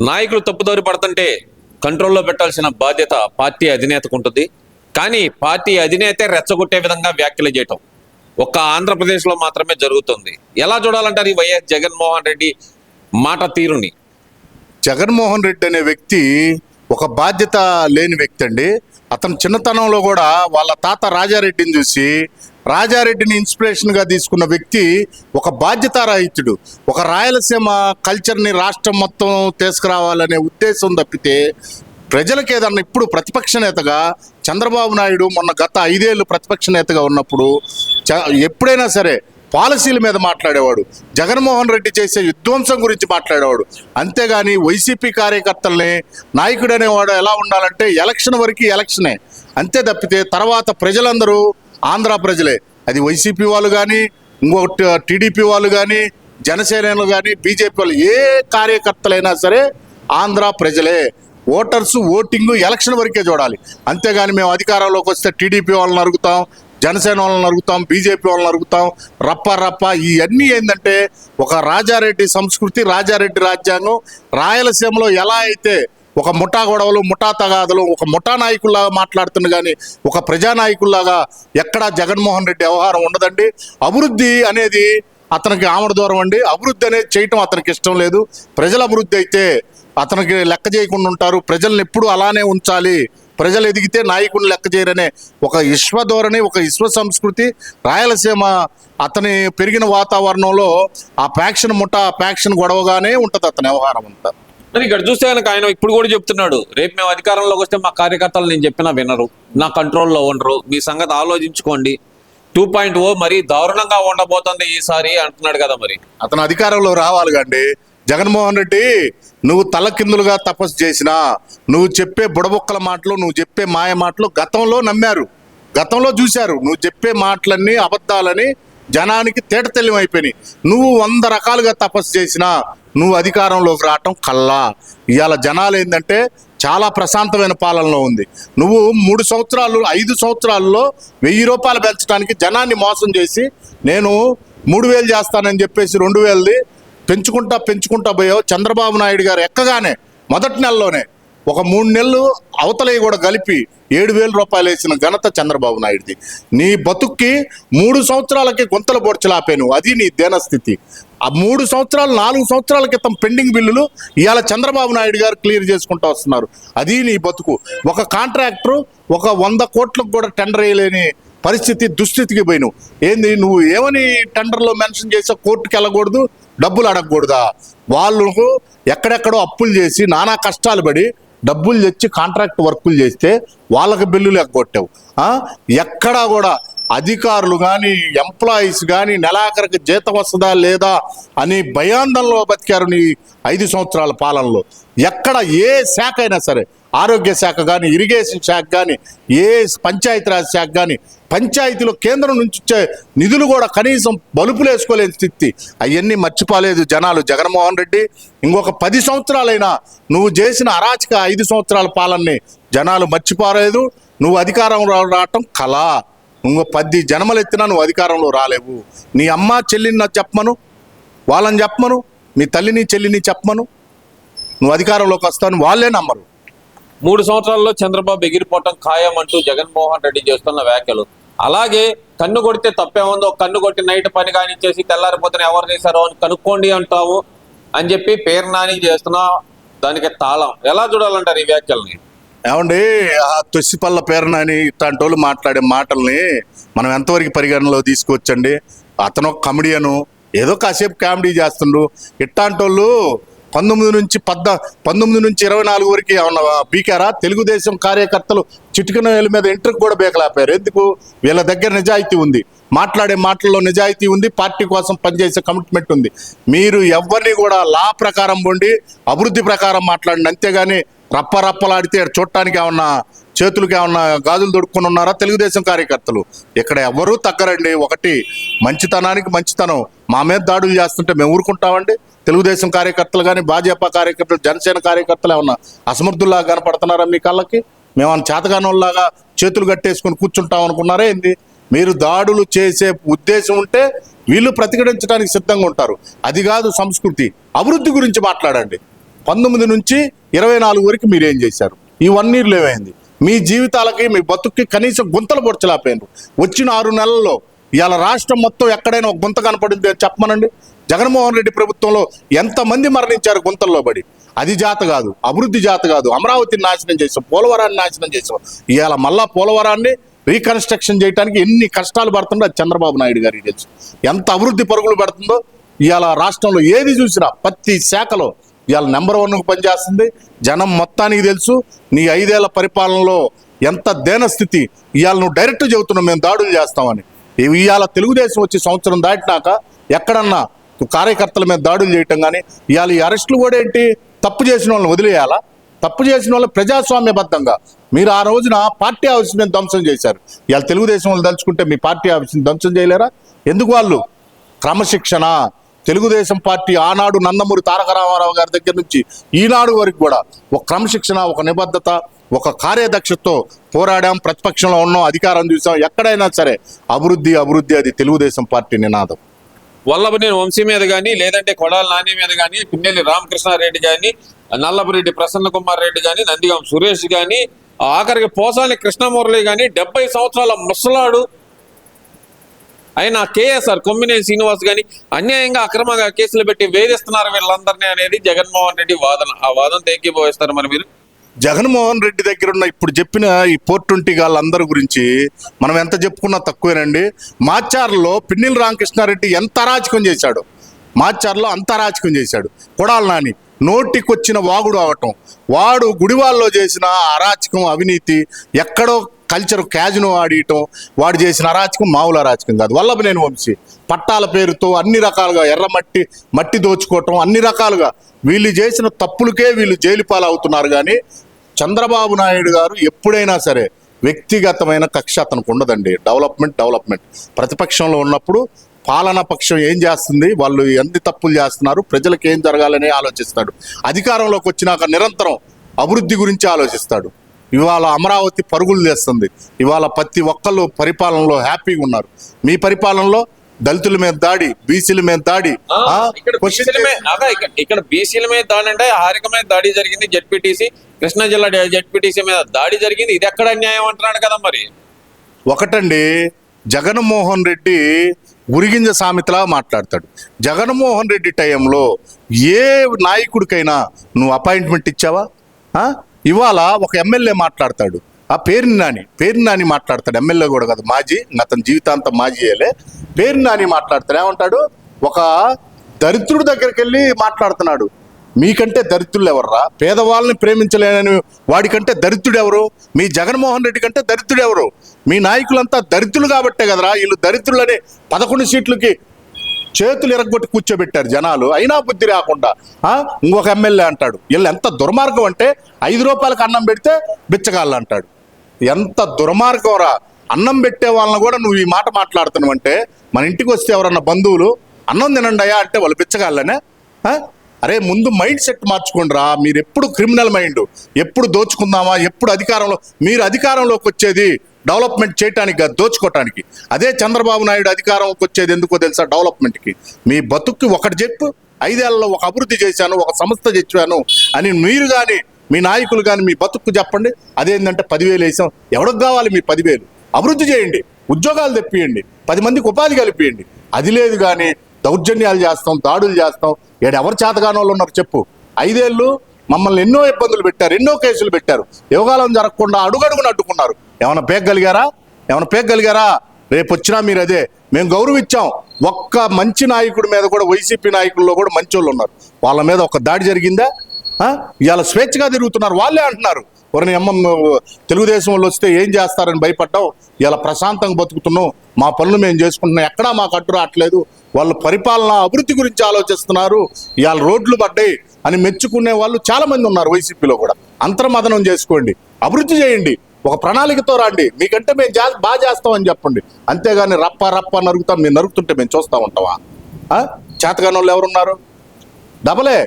నాయకులు తప్పుదోరి పడుతుంటే కంట్రోల్లో పెట్టాల్సిన బాధ్యత పార్టీ అధినేతకు ఉంటుంది. కానీ పార్టీ అధినేతే రెచ్చగొట్టే విధంగా వ్యాఖ్యలు చేయటం ఒక్క ఆంధ్రప్రదేశ్లో మాత్రమే జరుగుతుంది. ఎలా చూడాలంటారు ఈ వైఎస్ జగన్మోహన్ రెడ్డి మాట తీరుని? జగన్మోహన్ రెడ్డి అనే వ్యక్తి ఒక బాధ్యత లేని వ్యక్తి అండి. అతను చిన్నతనంలో కూడా వాళ్ళ తాత రాజారెడ్డిని చూసి రాజారెడ్డిని ఇన్స్పిరేషన్గా తీసుకున్న వ్యక్తి ఒక బాధ్యతారాహిత్యుడు. ఒక రాయలసీమ కల్చర్ని రాష్ట్రం మొత్తం తీసుకురావాలనే ఉద్దేశం తప్పితే ప్రజలకు ఏదన్నా ఇప్పుడు ప్రతిపక్ష నేతగా చంద్రబాబు నాయుడు మొన్న గత 5 ఏళ్ళు ప్రతిపక్ష నేతగా ఉన్నప్పుడు ఎప్పుడైనా సరే పాలసీల మీద మాట్లాడేవాడు. జగన్మోహన్ రెడ్డి చేసే విధ్వంసం గురించి మాట్లాడేవాడు. అంతేగాని వైసీపీ కార్యకర్తల్ని నాయకుడు అనేవాడు ఎలా ఉండాలంటే ఎలక్షన్ వరకు ఎలక్షనే, అంతే తప్పితే తర్వాత ప్రజలందరూ ఆంధ్ర ప్రజలే. అది వైసీపీ వాళ్ళు కానీ, ఇంకొకటి టీడీపీ వాళ్ళు కానీ, జనసేనలు కానీ, బీజేపీ వాళ్ళు, ఏ కార్యకర్తలైనా సరే ఆంధ్ర ప్రజలే. ఓటర్స్ ఓటింగ్ ఎలక్షన్ వరకే చూడాలి. అంతేగాని మేము అధికారంలోకి వస్తే టీడీపీ వాళ్ళని అరుగుతాం, జనసేన వాళ్ళని అరుగుతాం, బీజేపీ వాళ్ళని అరుగుతాం, రప్ప ఇవన్నీ ఏంటంటే ఒక రాజారెడ్డి సంస్కృతి, రాజారెడ్డి రాజ్యాంగం. రాయలసీమలో ఎలా అయితే ఒక ముఠా గొడవలు, ముఠా తగాదులు, ఒక ముఠా నాయకుల్లాగా మాట్లాడుతుంది కానీ ఒక ప్రజానాయకుల్లాగా ఎక్కడా జగన్మోహన్ రెడ్డి వ్యవహారం ఉండదండి. అభివృద్ధి అనేది అతనికి ఆమడ దూరం అండి. అభివృద్ధి అనేది చేయటం అతనికి ఇష్టం లేదు. ప్రజల అభివృద్ధి అయితే అతనికి లెక్క చేయకుండా ఉంటారు. ప్రజల్ని ఎప్పుడు అలానే ఉంచాలి, ప్రజలు ఎదిగితే నాయకుడిని లెక్క చేయరనే ఒక విశ్వధోరణి, ఒక విశ్వ సంస్కృతి రాయలసీమ. అతని పెరిగిన వాతావరణంలో ఆ ఫ్యాక్షన్ ముఠా, ఫ్యాక్షన్ గొడవగానే ఉంటుంది అతని వ్యవహారం అంతా. మరి ఇక్కడ చూస్తే కనుక ఆయన ఇప్పుడు కూడా చెప్తున్నాడు, రేపు మేము అధికారంలోకి వస్తే మా కార్యకర్తలు నేను చెప్పినా వినరు, నా కంట్రోల్లో ఉండరు, మీ సంగతి ఆలోచించుకోండి, 2.0 మరి దారుణంగా ఉండబోతుంది ఈసారి అంటున్నాడు కదా. మరి అతను అధికారంలో రావాలి కండి. జగన్మోహన్ రెడ్డి, నువ్వు తలకిందులుగా తపస్సు చేసినా, నువ్వు చెప్పే బుడబొక్కల మాటలు, నువ్వు చెప్పే మాయ మాటలు గతంలో నమ్మారు, గతంలో చూశారు. నువ్వు చెప్పే మాటలన్నీ అబద్ధాలని జనానికి తేటతెల్లిమైపోయినాయి. నువ్వు 100 రకాలుగా తపస్సు చేసినా నువ్వు అధికారంలోకి రావటం కల్లా. ఇవాళ జనాలు ఏంటంటే చాలా ప్రశాంతమైన పాలనలో ఉంది. నువ్వు 3 సంవత్సరాలు 5 సంవత్సరాల్లో 1000 రూపాయలు పెంచడానికి జనాన్ని మోసం చేసి నేను 3000 చేస్తానని చెప్పేసి 2000ది పెంచుకుంటా పోయావు. చంద్రబాబు నాయుడు గారు ఎక్కగానే మొదటి నెలలోనే ఒక 3 నెలలు అవతలవి కూడా కలిపి 7000 రూపాయలు వేసిన ఘనత చంద్రబాబు నాయుడుది. నీ బతుక్కి 3 సంవత్సరాలకి గుంతలు పొడ్చలాపాను. అది నీ దేనస్థితి. ఆ 3 సంవత్సరాలు 4 సంవత్సరాల క్రితం పెండింగ్ బిల్లులు ఇవాళ చంద్రబాబు నాయుడు గారు క్లియర్ చేసుకుంటూ వస్తున్నారు. అది నీ బతుకు. ఒక కాంట్రాక్టరు ఒక 100 కోట్లకు కూడా టెండర్ వేయలేని పరిస్థితి, దుస్థితికి పోయినావు. ఏంది నువ్వు ఏమని టెండర్లో మెన్షన్ చేసా? కోర్టుకి వెళ్ళకూడదు, డబ్బులు అడగకూడదా? వాళ్ళు ఎక్కడెక్కడో అప్పులు చేసి నానా కష్టాలు పడి డబ్బులు తెచ్చి కాంట్రాక్ట్ వర్కులు చేస్తే వాళ్ళకి బిల్లులు ఎగ్గొట్టావు. ఎక్కడా కూడా అధికారులు కానీ, ఎంప్లాయీస్ కానీ నెలాఖరికి జీతం వస్తుందా లేదా అని భయాందోళనలో బతికారు నీ 5 సంవత్సరాల పాలనలో. ఎక్కడ ఏ శాఖ అయినా సరే, ఆరోగ్య శాఖ కానీ, ఇరిగేషన్ శాఖ కానీ, ఏ పంచాయతీరాజ్ శాఖ కానీ, పంచాయతీలో కేంద్రం నుంచి వచ్చే నిధులు కూడా కనీసం బలుపులు వేసుకోలేని స్థితి. అవన్నీ మర్చిపోలేదు జనాలు. జగన్మోహన్ రెడ్డి, ఇంకొక 10 సంవత్సరాలైనా నువ్వు చేసిన అరాచక 5 సంవత్సరాల పాలనని జనాలు మర్చిపోలేదు. నువ్వు అధికారంలో రావటం కళ. ఇంకో 10 జన్మలు ఎత్తినా నువ్వు అధికారంలో రాలేవు. నీ అమ్మ చెల్లిని చెప్పమను, వాళ్ళని చెప్పమను, మీ తల్లిని చెల్లిని చెప్పమను, నువ్వు అధికారంలోకి వస్తాను, వాళ్ళే నమ్మరు. 3 సంవత్సరాల్లో చంద్రబాబు ఎగిరిపోవటం ఖాయం అంటూ జగన్మోహన్ రెడ్డి చేస్తున్న వ్యాఖ్యలు. అలాగే కన్ను కొడితే తప్పేముందో, కన్ను కొట్టి నైట్ పని కానిచ్చేసి తెల్లారిపోతే ఎవరు చేశారో అని కనుక్కోండి అంటావు అని చెప్పి పేరు నాని చేస్తున్నా దానికి తాళం. ఎలా చూడాలంటారు ఈ వ్యాఖ్యల్ని? ఏమండి, ఆ తొసిపల్ల పేరునని ఇట్లాంటి వాళ్ళు మాట్లాడే మాటల్ని మనం ఎంతవరకు పరిగణనలో తీసుకొచ్చండి? అతను ఒక కమెడియను, ఏదో కాసేపు కామెడీ చేస్తుండ్రు. ఇట్లాంటి వాళ్ళు 19 నుంచి 24 వరకు ఏమన్నా బీకారా? తెలుగుదేశం కార్యకర్తలు చిటికన వేల మీద ఇంటర్కి కూడా బీకలేపారు. ఎందుకు? వీళ్ళ దగ్గర నిజాయితీ ఉంది, మాట్లాడే మాటల్లో నిజాయితీ ఉంది, పార్టీ కోసం పనిచేసే కమిట్మెంట్ ఉంది. మీరు ఎవరిని కూడా లా ప్రకారం పొండి అభివృద్ధి ప్రకారం మాట్లాడండి. అంతేగాని రప్పలాడితే చూడటానికి ఏమన్నా చేతులకి ఏమన్నా గాజులు దొడుక్కుని ఉన్నారా తెలుగుదేశం కార్యకర్తలు? ఇక్కడ ఎవరూ తగ్గరండి. ఒకటి మంచితనానికి మంచితనం. మా మీద దాడులు చేస్తుంటే మేము ఊరుకుంటామండి? తెలుగుదేశం కార్యకర్తలు కానీ, భాజపా కార్యకర్తలు, జనసేన కార్యకర్తలు ఏమన్నా అసమర్థుల్లాగా కనపడుతున్నారా మీ కళ్ళకి? మేమన్నా చేతగానోళ్ళలాగా చేతులు కట్టేసుకుని కూర్చుంటాం అనుకున్నారా ఏంది? మీరు దాడులు చేసే ఉద్దేశం ఉంటే వీళ్ళు ప్రతిఘటించడానికి సిద్ధంగా ఉంటారు. అది కాదు సంస్కృతి. అభివృద్ధి గురించి మాట్లాడండి. 19 నుంచి 24 వరకు మీరేం చేశారు? ఈ 1 ఇయర్లో ఏమైంది? మీ జీవితాలకి మీ బతుక్కి కనీసం గుంతలు పొడచలేకపోయినారు. వచ్చిన 6 నెలల్లో ఇవాళ రాష్ట్రం మొత్తం ఎక్కడైనా ఒక గుంత కనపడింది అని చెప్పమనండి. జగన్మోహన్ రెడ్డి ప్రభుత్వంలో ఎంతమంది మరణించారు గుంతల్లో పడి? అది జాత కాదు, అభివృద్ధి జాత కాదు. అమరావతిని నాశనం చేసాం, పోలవరాన్ని నాశనం చేసాం. ఇవాళ మళ్ళా పోలవరాన్ని రీకన్స్ట్రక్షన్ చేయడానికి ఎన్ని కష్టాలు పడుతుందో అది చంద్రబాబు నాయుడు గారికి తెలుసు. ఎంత అభివృద్ధి పరుగులు పెడుతుందో ఇవాళ రాష్ట్రంలో ఏది చూసినా ప్రతి శాఖలో ఇవాళ నెంబర్ 1కు పనిచేస్తుంది. జనం మొత్తానికి తెలుసు నీ 5 ఏళ్ల పరిపాలనలో ఎంత దేనస్థితి. ఇవాళ నువ్వు డైరెక్ట్ చెబుతున్నావు మేము దాడులు చేస్తామని. ఇవాళ తెలుగుదేశం వచ్చి సంవత్సరం దాటినాక ఎక్కడన్నా కార్యకర్తల మీద దాడులు చేయటం కానీ, ఇవాళ ఈ అరెస్టులు కూడా ఏంటి? తప్పు చేసిన వాళ్ళని వదిలేయాలా? తప్పు చేసిన వాళ్ళు ప్రజాస్వామ్యబద్ధంగా మీరు ఆ రోజున పార్టీ ఆఫీస్ మీద ధ్వంసం చేశారు. ఇవాళ తెలుగుదేశం వాళ్ళు తలుచుకుంటే మీ పార్టీ ఆఫీస్ని ధ్వంసం చేయలేరా? ఎందుకు? వాళ్ళు క్రమశిక్షణ. తెలుగుదేశం పార్టీ ఆనాడు నందమూరి తారక రామారావు గారి దగ్గర నుంచి ఈనాడు వరకు కూడా ఒక క్రమశిక్షణ, ఒక నిబద్ధత, ఒక కార్యదక్షతతో పోరాడాం. ప్రతిపక్షంలో ఉన్నాం, అధికారం చూసాం. ఎక్కడైనా సరే అభివృద్ధి అభివృద్ధి, అది తెలుగుదేశం పార్టీ నినాదం. వల్లభనేని వంశీ మీద కానీ, లేదంటే కొడాల నాని మీద కానీ, పిన్నెల్లి రామకృష్ణారెడ్డి కానీ, నల్లపురెడ్డి ప్రసన్న కుమార్ రెడ్డి కానీ, నందిగాం సురేష్ కానీ, ఆఖరికి పోసాని కృష్ణమురళి కానీ, 70 సంవత్సరాల ముసలాడు అయిన కేఎస్ఆర్ కొమ్మినేని శ్రీనివాస్ కానీ అన్యాయంగా అక్రమంగా కేసులు పెట్టి వేధిస్తున్నారు వీళ్ళందరినీ అనేది జగన్మోహన్ రెడ్డి వాదన. ఆ వాదనతో ఏకీభవిస్తారు మరి మీరు? జగన్మోహన్ రెడ్డి దగ్గర ఉన్న ఇప్పుడు చెప్పిన ఈ 420 వాళ్ళందరి గురించి మనం ఎంత చెప్పుకున్నా తక్కువేనండి. మాచార్లో పిన్నెల్లి రామకృష్ణారెడ్డి ఎంత అరాచకం చేశాడు, మాచార్లో అంత అరాచకం చేశాడు. కొడాల నాని నోటికొచ్చిన వాగుడు అవటం, వాడు గుడివాళ్ళలో చేసిన అరాచకం, అవినీతి, ఎక్కడో కల్చర్ క్యాజినో ఆడియటం, వాడు చేసిన అరాచకం మామూలు అరాచకం కాదు. వల్లభనేని వంశీ పట్టాల పేరుతో అన్ని రకాలుగా మట్టి దోచుకోవటం, అన్ని రకాలుగా వీళ్ళు చేసిన తప్పులకే వీళ్ళు జైలు పాలవుతున్నారు. కానీ చంద్రబాబు నాయుడు గారు ఎప్పుడైనా సరే వ్యక్తిగతమైన కక్ష అతనికి ఉండదండి. డెవలప్మెంట్ ప్రతిపక్షంలో ఉన్నప్పుడు పాలనా పక్షం ఏం చేస్తుంది, వాళ్ళు ఎన్ని తప్పులు చేస్తున్నారు, ప్రజలకు ఏం జరగాలని ఆలోచిస్తాడు. అధికారంలోకి వచ్చినాక నిరంతరం అభివృద్ధి గురించి ఆలోచిస్తాడు. ఇవాళ అమరావతి పరుగులు చేస్తుంది. ఇవాళ ప్రతి ఒక్కళ్ళు పరిపాలనలో హ్యాపీగా ఉన్నారు. మీ పరిపాలనలో దళితుల మీద దాడి, బీసీల మీద దాడి. ఇక్కడ బీసీల మీద దాడి అంటే హారిక మీద దాడి జరిగింది, జెడ్పీటీసీ కృష్ణా జిల్లా జెడ్పీటీసీ మీద దాడి జరిగింది. ఇది ఎక్కడ అన్యాయం అంటున్నాడు కదా మరి. ఒకటండి, జగన్మోహన్ రెడ్డి ఉరిగింజ సామెతలా మాట్లాడతాడు. జగన్మోహన్ రెడ్డి టైంలో ఏ నాయకుడికైనా నువ్వు అపాయింట్మెంట్ ఇచ్చావా? ఇవాళ ఒక ఎమ్మెల్యే మాట్లాడతాడు, ఆ పేరుని నాని మాట్లాడతాడు. ఎమ్మెల్యే కూడా కాదు, మాజీ, అతని జీవితాంతం మాజీ అయ్యలే. పేరుని నాని మాట్లాడతాడు. ఏమంటాడు? ఒక దరిద్రుడి దగ్గరికి వెళ్ళి మాట్లాడుతున్నాడు. మీకంటే దరిద్రులు ఎవర్రా? పేదవాళ్ళని ప్రేమించలేనని వాడికంటే దరిద్రుడు ఎవరు? మీ జగన్మోహన్ రెడ్డి కంటే దరిద్రుడు ఎవరు? మీ నాయకులంతా దరిద్రులు కాబట్టే కదరా వీళ్ళు దరిద్రులని 11 సీట్లకి చేతులు ఎరగొట్టి కూర్చోబెట్టారు జనాలు. అయినా బుద్ధి రాకుండా ఇంకొక ఎమ్మెల్యే అంటాడు. వీళ్ళు ఎంత దుర్మార్గం అంటే 5 రూపాయలకు అన్నం పెడితే బిచ్చగాళ్ళు అంటాడు. ఎంత దుర్మార్గం రా! అన్నం పెట్టే వాళ్ళని కూడా నువ్వు ఈ మాట మాట్లాడుతున్నావు అంటే, మన ఇంటికి వస్తే ఎవరన్నా బంధువులు అన్నం తినండి అయ్యా అంటే వాళ్ళు బిచ్చగాళ్ళనే? అరే ముందు మైండ్ సెట్ మార్చుకోండి రా. మీరు ఎప్పుడు క్రిమినల్ మైండ్, ఎప్పుడు దోచుకుందామా, ఎప్పుడు మీరు అధికారంలోకి వచ్చేది డెవలప్మెంట్ చేయడానికి కాదు, దోచుకోవటానికి. అదే చంద్రబాబు నాయుడు అధికారంకి వచ్చేది ఎందుకో తెలుసా? డెవలప్మెంట్కి. మీ బతుక్కి ఒకటి చెప్పు, 5 ఏళ్లలో ఒక అభివృద్ధి చేశాను, ఒక సంస్థ తెచ్చాను అని మీరు కానీ మీ నాయకులు కానీ మీ బతుక్కు చెప్పండి. అదేంటంటే 10,000 వేసాం. ఎవరికి కావాలి మీ 10,000? అభివృద్ధి చేయండి, ఉద్యోగాలు తెప్పియండి, 10 మందికి ఉపాధి కల్పియండి. అది లేదు కానీ దౌర్జన్యాలు చేస్తాం, దాడులు చేస్తాం. ఎవరు చేతగాని వాళ్ళు ఉన్నారు చెప్పు? 5 ఏళ్ళు మమ్మల్ని ఎన్నో ఇబ్బందులు పెట్టారు, ఎన్నో కేసులు పెట్టారు. యువకాలం జరగకుండా అడుగడుగున అడ్డుకున్నారు. ఏమైనా పేగలిగారా? రేపు వచ్చినా మీరు అదే. మేము గౌరవించాం. ఒక్క మంచి నాయకుడి మీద కూడా, వైసీపీ నాయకుల్లో కూడా మంచి వాళ్ళు ఉన్నారు, వాళ్ళ మీద ఒక దాడి జరిగిందా? ఇవాళ స్వేచ్ఛగా తిరుగుతున్నారు. వాళ్ళే అంటున్నారు, ఎవరిని తెలుగుదేశం వాళ్ళు వస్తే ఏం చేస్తారని భయపడ్డావు, ఇలా ప్రశాంతంగా బతుకుతున్నాం, మా పనులు మేము చేసుకుంటున్నాం, ఎక్కడా మాకు అడ్డు రావట్లేదు. వాళ్ళు పరిపాలన అభివృద్ధి గురించి ఆలోచిస్తున్నారు, ఇవాళ రోడ్లు పడ్డాయి అని మెచ్చుకునే వాళ్ళు చాలా మంది ఉన్నారు వైసీపీలో కూడా. అంతర్మదనం చేసుకోండి, అభివృద్ధి చేయండి, ఒక ప్రణాళికతో రండి. మీకంటే మేము బాగా చేస్తామని చెప్పండి. అంతేగాని రప్ప నరుగుతాం, మీరు నరుగుతుంటే మేము చూస్తూ ఉంటావా? చేతగాని వాళ్ళు ఎవరున్నారు? డబలే